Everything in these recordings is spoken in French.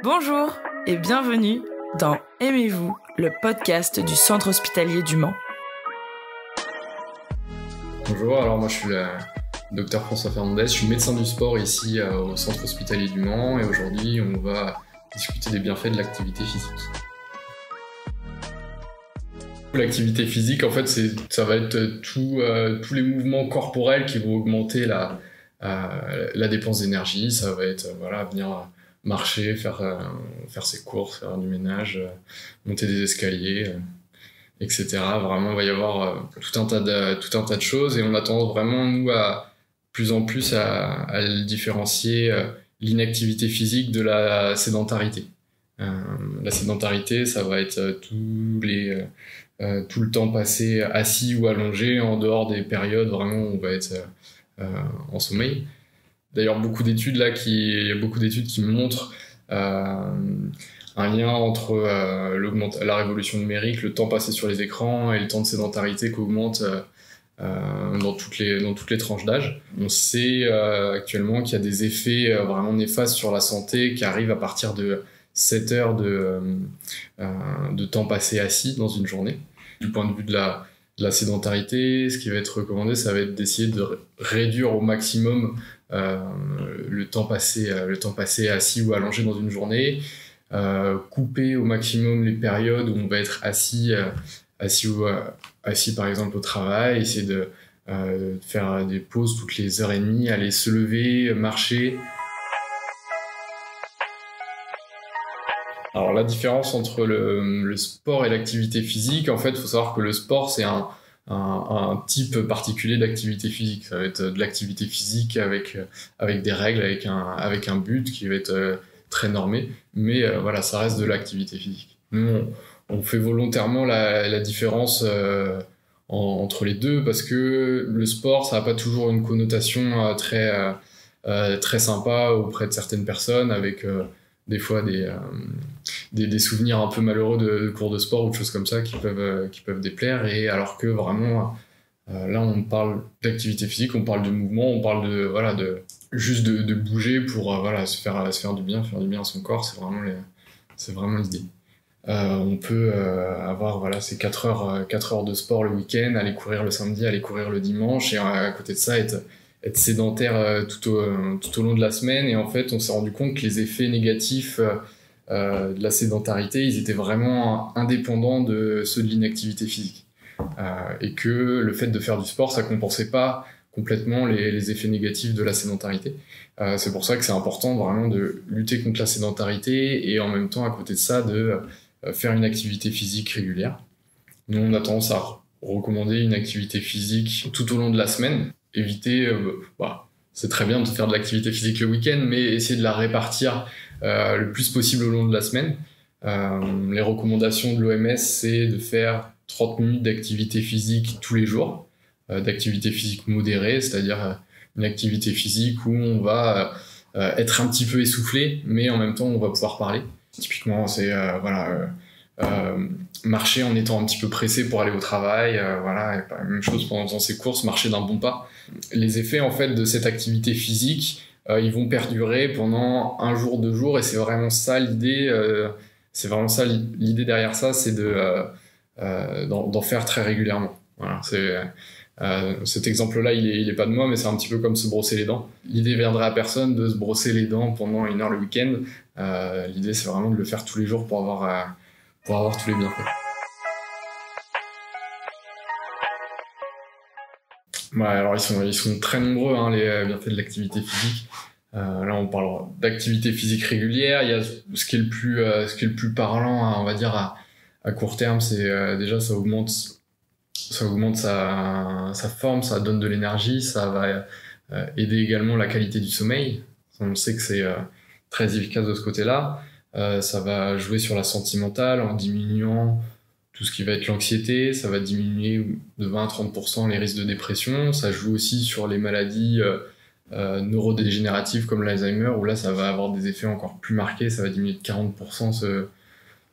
Bonjour et bienvenue dans Aimez-vous, le podcast du Centre hospitalier du Mans. Bonjour, alors moi je suis le docteur François Fernandez, je suis médecin du sport ici au Centre hospitalier du Mans et aujourd'hui on va discuter des bienfaits de l'activité physique. L'activité physique, en fait, ça va être tous les mouvements corporels qui vont augmenter la dépense d'énergie. Ça va être venir marcher, faire ses courses, faire du ménage, monter des escaliers, etc. Vraiment, il va y avoir tout un tas de choses et on a tendance vraiment, nous, plus en plus à différencier l'inactivité physique de la sédentarité. La sédentarité, ça va être tout le temps passé assis ou allongé en dehors des périodes vraiment où on va être en sommeil. D'ailleurs, il y a beaucoup d'études qui montrent un lien entre la révolution numérique, le temps passé sur les écrans et le temps de sédentarité qu'augmente dans toutes les tranches d'âge. On sait actuellement qu'il y a des effets vraiment néfastes sur la santé qui arrivent à partir de 7 heures de temps passé assis dans une journée. Du point de vue de la sédentarité, ce qui va être recommandé, ça va être d'essayer de réduire au maximum le temps passé assis ou allongé dans une journée, couper au maximum les périodes où on va être assis par exemple au travail, essayer de faire des pauses toutes les heures et demie, aller se lever, marcher. Alors la différence entre le sport et l'activité physique, en fait, il faut savoir que le sport, c'est un type particulier d'activité physique. Ça va être de l'activité physique avec des règles, avec un but qui va être très normé, mais ça reste de l'activité physique. Nous, on fait volontairement la différence entre les deux parce que le sport, ça n'a pas toujours une connotation très sympa auprès de certaines personnes avec des fois des souvenirs un peu malheureux de cours de sport ou de choses comme ça qui peuvent déplaire, et alors que vraiment là on parle d'activité physique, on parle de mouvement, on parle juste de bouger pour se faire du bien à son corps. C'est vraiment l'idée. On peut avoir ces 4 heures de sport le week-end, aller courir le samedi, aller courir le dimanche, et à côté de ça être sédentaire tout au long de la semaine. Et en fait, on s'est rendu compte que les effets négatifs de la sédentarité, ils étaient vraiment indépendants de ceux de l'inactivité physique. Et que le fait de faire du sport, ça compensait pas complètement les effets négatifs de la sédentarité. C'est pour ça que c'est important vraiment de lutter contre la sédentarité et en même temps, à côté de ça, de faire une activité physique régulière. Nous, on a tendance à recommander une activité physique tout au long de la semaine. Éviter, c'est très bien de faire de l'activité physique le week-end, mais essayer de la répartir le plus possible au long de la semaine. Les recommandations de l'OMS, c'est de faire 30 minutes d'activité physique tous les jours, d'activité physique modérée, c'est-à-dire une activité physique où on va être un petit peu essoufflé, mais en même temps on va pouvoir parler. Typiquement, c'est marcher en étant un petit peu pressé pour aller au travail, et même chose pendant ses courses, marcher d'un bon pas. Les effets en fait de cette activité physique, ils vont perdurer pendant 1 jour, 2 jours, et c'est vraiment ça l'idée. L'idée derrière ça, c'est d'en faire très régulièrement. Voilà, cet exemple-là, il est pas de moi, mais c'est un petit peu comme se brosser les dents. L'idée viendrait à personne de se brosser les dents pendant 1 heure le week-end. L'idée, c'est vraiment de le faire tous les jours pour avoir tous les bienfaits. Alors ils sont très nombreux, les bienfaits de l'activité physique. Là, on parle d'activité physique régulière. Il y a ce qui est le plus parlant, on va dire à court terme, c'est déjà ça augmente sa forme, ça donne de l'énergie, ça va aider également la qualité du sommeil. On sait que c'est très efficace de ce côté-là. Ça va jouer sur la santé mentale en diminuant tout ce qui va être l'anxiété, ça va diminuer de 20 à 30% les risques de dépression. Ça joue aussi sur les maladies neurodégénératives comme l'Alzheimer, où là ça va avoir des effets encore plus marqués, ça va diminuer de 40%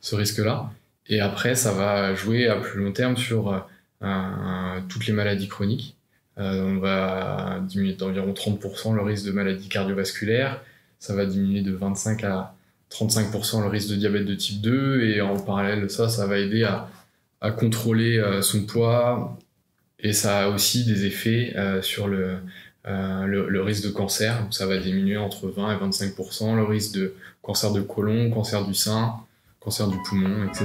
ce risque-là. Et après ça va jouer à plus long terme sur toutes les maladies chroniques, On va diminuer d'environ 30% le risque de maladie cardiovasculaire. Ça va diminuer de 25 à 35% le risque de diabète de type 2. Et en parallèle de ça, ça va aider à contrôler son poids. Et ça a aussi des effets sur le risque de cancer. Ça va diminuer entre 20 et 25% le risque de cancer de côlon, cancer du sein, cancer du poumon, etc.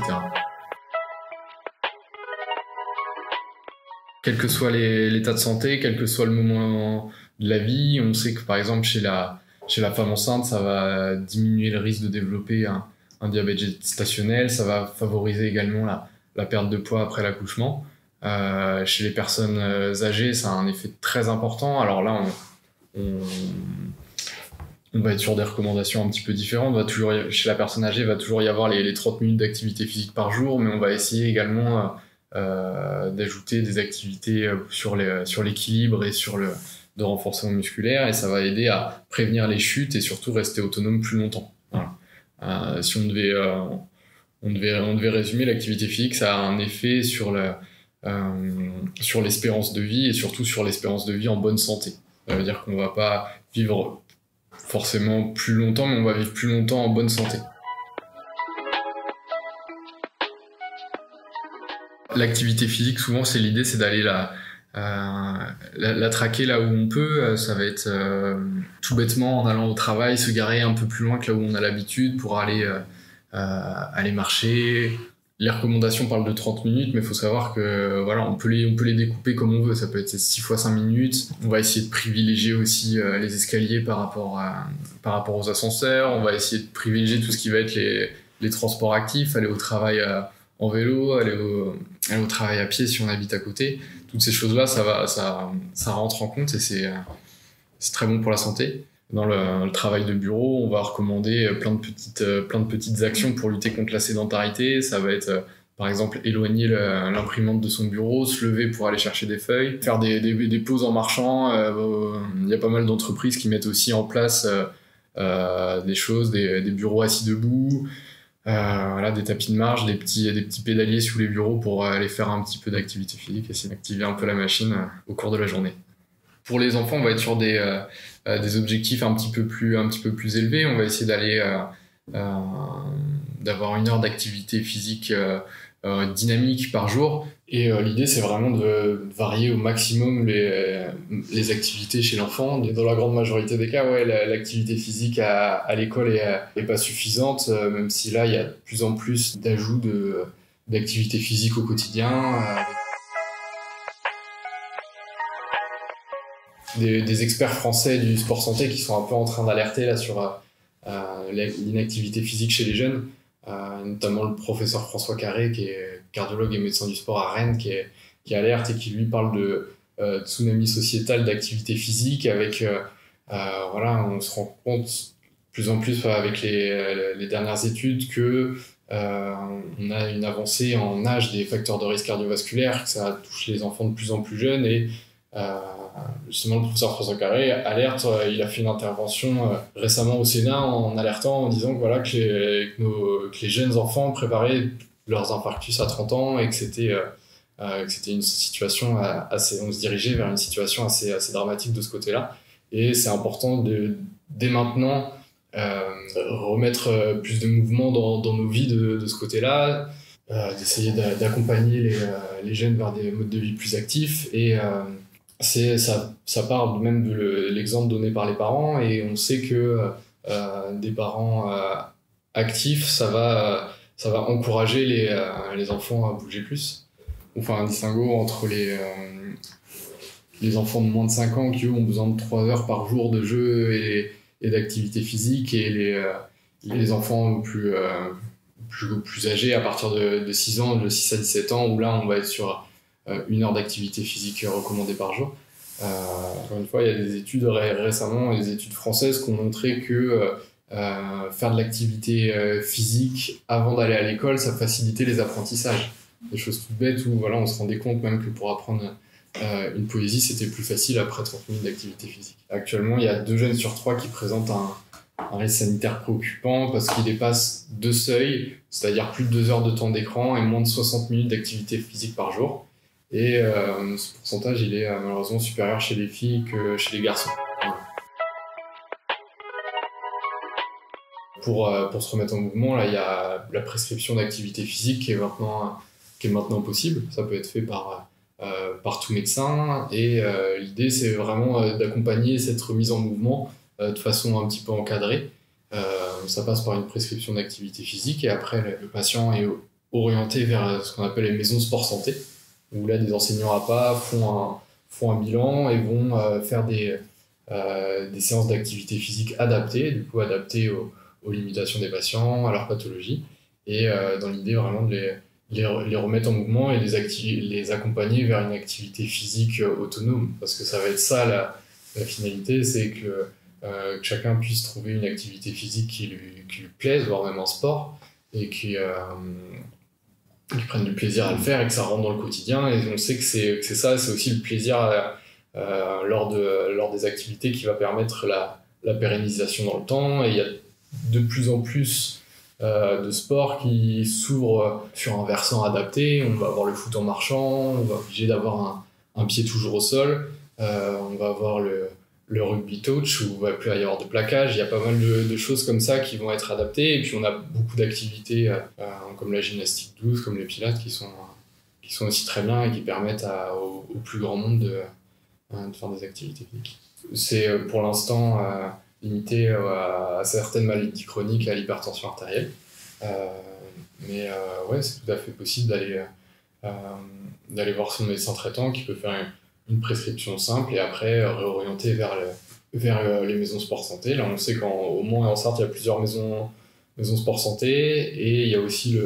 Quel que soit l'état de santé, quel que soit le moment de la vie, on sait que par exemple chez la femme enceinte, ça va diminuer le risque de développer un diabète gestationnel, ça va favoriser également la perte de poids après l'accouchement. Chez les personnes âgées, ça a un effet très important. Alors là, on va être sur des recommandations un petit peu différentes. Chez la personne âgée, il va toujours y avoir les 30 minutes d'activité physique par jour, mais on va essayer également d'ajouter des activités sur l'équilibre et de renforcement musculaire, et ça va aider à prévenir les chutes et surtout rester autonome plus longtemps. Voilà. Si on devait résumer, l'activité physique, ça a un effet sur l'espérance de vie et surtout sur l'espérance de vie en bonne santé. Ça veut dire qu'on va pas vivre forcément plus longtemps, mais on va vivre plus longtemps en bonne santé. L'activité physique, souvent, l'idée, c'est d'aller la traquer là où on peut. Ça va être tout bêtement en allant au travail, se garer un peu plus loin que là où on a l'habitude pour aller marcher. Les recommandations parlent de 30 minutes, mais il faut savoir que voilà, on peut les découper comme on veut. Ça peut être 6 fois 5 minutes. On va essayer de privilégier aussi les escaliers par rapport aux ascenseurs. On va essayer de privilégier tout ce qui va être les transports actifs, aller au travail en vélo, aller au travail à pied si on habite à côté. Toutes ces choses-là, ça rentre en compte et c'est très bon pour la santé. Dans le travail de bureau, on va recommander plein de petites actions pour lutter contre la sédentarité. Ça va être, par exemple, éloigner l'imprimante de son bureau, se lever pour aller chercher des feuilles, faire des pauses en marchant. Il y a pas mal d'entreprises qui mettent aussi en place des choses, des bureaux assis debout, des tapis de marche, des petits pédaliers sous les bureaux pour aller faire un petit peu d'activité physique, essayer d'activer un peu la machine au cours de la journée. Pour les enfants, on va être sur des objectifs un petit peu plus élevés. On va essayer d'avoir 1 heure d'activité physique dynamique par jour. Et l'idée, c'est vraiment de varier au maximum les activités chez l'enfant. Dans la grande majorité des cas, l'activité physique à l'école est pas suffisante, même si là, il y a de plus en plus d'ajouts d'activités physiques au quotidien. Des experts français du sport santé qui sont un peu en train d'alerter là sur l'inactivité physique chez les jeunes, notamment le professeur François Carré, qui est cardiologue et médecin du sport à Rennes, qui alerte et qui lui parle de tsunami sociétal d'activité physique avec on se rend compte de plus en plus avec les dernières études que on a une avancée en âge des facteurs de risque cardiovasculaire, que ça touche les enfants de plus en plus jeunes et justement le professeur François Carré alerte, il a fait une intervention récemment au Sénat en alertant, en disant que les jeunes enfants préparaient leurs infarctus à 30 ans et que c'était une situation on se dirigeait vers une situation assez dramatique de ce côté-là, et c'est important dès maintenant remettre plus de mouvement dans nos vies de ce côté-là, d'essayer d'accompagner les jeunes vers des modes de vie plus actifs, et ça part même de l'exemple donné par les parents, et on sait que des parents actifs, ça va encourager les enfants à bouger plus. On fait un distinguo entre les enfants de moins de 5 ans qui eux, ont besoin de 3 heures par jour de jeu et d'activité physique, et les enfants plus âgés à partir de 6 ans, de 6 à 17 ans, où là on va être sur 1 heure d'activité physique recommandée par jour. Encore une fois, il y a des études récemment, des études françaises qui ont montré que faire de l'activité physique avant d'aller à l'école, ça facilitait les apprentissages. Des choses toutes bêtes où on se rendait compte même que pour apprendre une poésie, c'était plus facile après 30 minutes d'activité physique. Actuellement, il y a 2 jeunes sur 3 qui présentent un risque sanitaire préoccupant parce qu'ils dépassent 2 seuils, c'est-à-dire plus de 2 heures de temps d'écran et moins de 60 minutes d'activité physique par jour. Et ce pourcentage, il est malheureusement supérieur chez les filles que chez les garçons. Pour se remettre en mouvement, là, il y a la prescription d'activité physique qui est maintenant possible. Ça peut être fait par tout médecin. Et l'idée, c'est vraiment d'accompagner cette remise en mouvement de façon un petit peu encadrée. Ça passe par une prescription d'activité physique et après, le patient est orienté vers ce qu'on appelle les maisons sport santé, où là, des enseignants APA font un bilan et vont faire des séances d'activité physique adaptées, du coup adaptées aux limitations des patients, à leur pathologie, et dans l'idée vraiment de les remettre en mouvement et les accompagner vers une activité physique autonome, parce que ça va être ça la finalité, c'est que chacun puisse trouver une activité physique qui lui plaise, voire même un sport, et qui prenne du plaisir à le faire et que ça rentre dans le quotidien. Et on sait que c'est ça, c'est aussi le plaisir lors des activités qui va permettre la pérennisation dans le temps. Et il y a de plus en plus de sports qui s'ouvrent sur un versant adapté. On va avoir le foot en marchant, on va obliger d'avoir un pied toujours au sol, on va avoir le rugby touch où il va plus y avoir de plaquage. Il y a pas mal de choses comme ça qui vont être adaptées, et puis on a beaucoup d'activités comme la gymnastique douce, comme les pilates qui sont aussi très bien et qui permettent au plus grand nombre de faire des activités physiques. C'est pour l'instant limité à certaines maladies chroniques et à l'hypertension artérielle, mais ouais, c'est tout à fait possible d'aller voir son médecin traitant qui peut faire une prescription simple et après réorienter vers les maisons sport santé. Là, on sait qu'au Mans et en Sarthe, il y a plusieurs maisons sport santé, et il y a aussi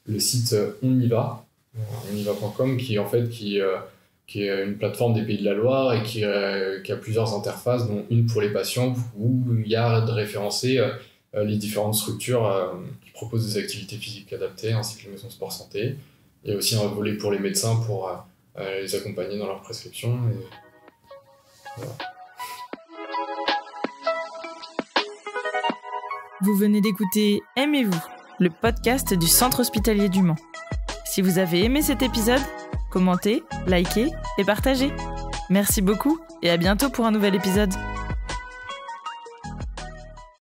le site onyva.com qui est une plateforme des Pays de la Loire et qui a plusieurs interfaces, dont une pour les patients où il y a référencé les différentes structures qui proposent des activités physiques adaptées, ainsi que les maisons sport santé. Il y a aussi un volet pour les médecins pour les accompagner dans leur prescription. Et voilà. Vous venez d'écouter Aimez-vous, le podcast du Centre hospitalier du Mans. Si vous avez aimé cet épisode, commentez, likez et partagez. Merci beaucoup et à bientôt pour un nouvel épisode.